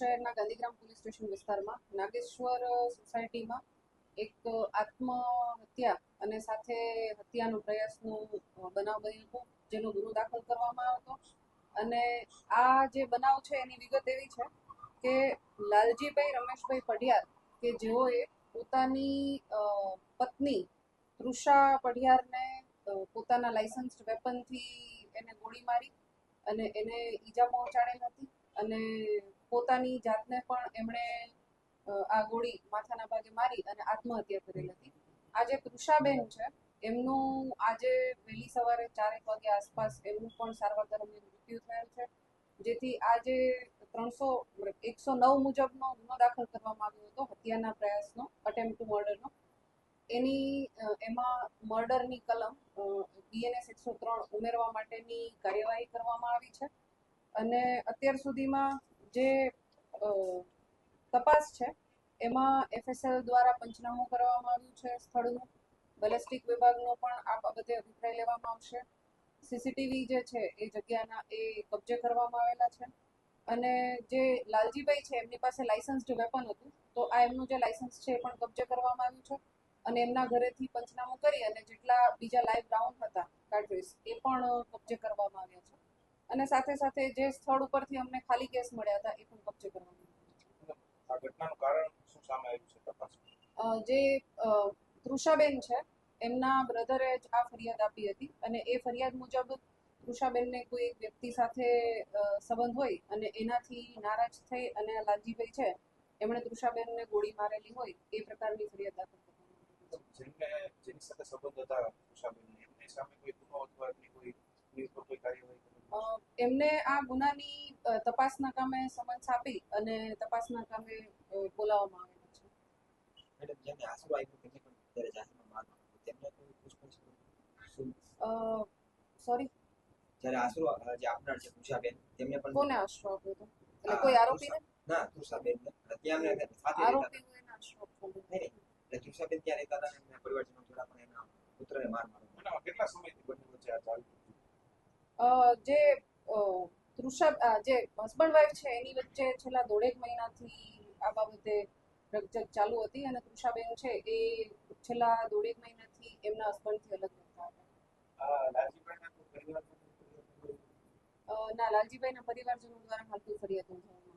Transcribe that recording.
શહેરના Gandhigram police station વિસ્તારમાં નાગેશ્વર સોસાયટીમાં એક આત્મહત્યા અને સાથે હત્યાનો પ્રયાસનો બનાવ બન્યો હતો, જેનો ગુનો દાખલ કરવામાં આવ્યો હતો. અને આ જે બનાવ છે એની વિગત એવી છે કે લાલજીભાઈ રમેશભાઈ પઢિયાર કે જેઓએ પોતાની પત્ની તૃષા પઢિયારને પોતાના લાયસન્સ્ડ વેપનથી એને ગોળી મારી અને એને ઈજા પહોંચાડેલ હતી અને પોતાની જાતને પણ એમણે આ ગોળી માથાના ભાગે મારી અને આત્મહત્યા કરેલ હતી. આ જે તૃષાબેન છે એમનું આજે વહેલી સવારે 4 વાગ્યા આસપાસ એમનું પણ સારવાર દરમિયાન મૃત્યુ થયેલ છે, જેથી આજે 109 મુજબનો ગુનો દાખલ કરવામાં આવ્યો હતો હત્યાના પ્રયાસનો, અટેમ્પ્ટ ટુ મર્ડરનો. એમાં મર્ડરની કલમ BNS 103 ઉમેરવા માટેની કાર્યવાહી કરવામાં આવી છે. અને અત્યાર સુધીમાં જે તપાસ છે એમાં FSL દ્વારા પંચનામું કરવામાં આવ્યું છે સ્થળનું. બેલેસ્ટિક વિભાગનો પણ આ બાબતે અભિપ્રાય લેવામાં આવશે. CCTV જે છે એ જગ્યાના એ કબજે કરવામાં આવેલા છે. અને જે લાલજીભાઈ છે એમની પાસે લાયસન્સ્ડ વેપન હતું, તો આ એમનું જે લાયસન્સ છે એ પણ કબજે કરવામાં આવ્યું છે. અને એમના ઘરેથી પંચનામું કરી અને જેટલા બીજા લાઈવ રાઉન્ડ હતા કાર્ટ્રિજ એ પણ કબજે કરવામાં આવ્યા છે. અને સાથે સાથે જે સ્થળ ઉપરથી અમને ખાલી કેસ મળ્યા હતા એ પણ કબજે કરવામાં આવ્યા છે. આ ઘટનાનું કારણ શું સામે આવ્યું છે તપાસમાં? જે તૃષાબેન છે એમના બ્રધરે જ આ ફરિયાદ આપી હતી અને એ ફરિયાદ મુજબ તૃષાબેનને કોઈ એક વ્યક્તિ સાથે સંબંધ હોય અને એનાથી નારાજ થઈ અને લાલજીભાઈ છે એમણે તૃષાબેનને ગોળી મારેલી હોય એ પ્રકારની ફરિયાદ દાખલ કરવામાં જેની સાથે સંબંધ હતા તૃષાબેનને, એમની સામે કોઈ ગુનો અથવા એમની કોઈ કાર્યવાહી? એમને આ ગુનાની તપાસના કામે સમન્સ આપી અને તપાસના કામે બોલાવવામાં આવેલા છે. મેડમ, જેને આશરો આપ્યો તેમને પણ ત્યારે જાહેરમાં મારવામાં આવ્યો, તેમને કોઈ પૂછપરછ? સોરી, જ્યારે આશરો જે આપનાર છે તૃષાબેન, તેમને પણ કોને આશરો આપ્યો હતો? એટલે કોઈ આરોપીને? ના, તૃષાબેનને ત્યાં એમને સાથે આરોપી કોઈને આશરો આપ્યો? નહીં, એટલે તૃષાબેન ત્યાં રહેતા હતા અને એમના પરિવારજનો દ્વારા પણ એમના પુત્રને માર માર્યો. કેટલા સમયથી બંને વચ્ચે આ ચાલુ? જે જે હસબન્ડ વાઈફ છે એની વચ્ચે છેલ્લા 1.5 મહિનાથી આ બાબતે રકઝક ચાલુ હતી અને તૃષાબેન છે એ છેલ્લા 1.5 મહિનાથી એમના હસબન્ડથી અલગ રહેતા હતા. ના, લાલજીભાઈના પરિવારજનો દ્વારા હાલ કોઈ ફરિયાદ નોંધવામાં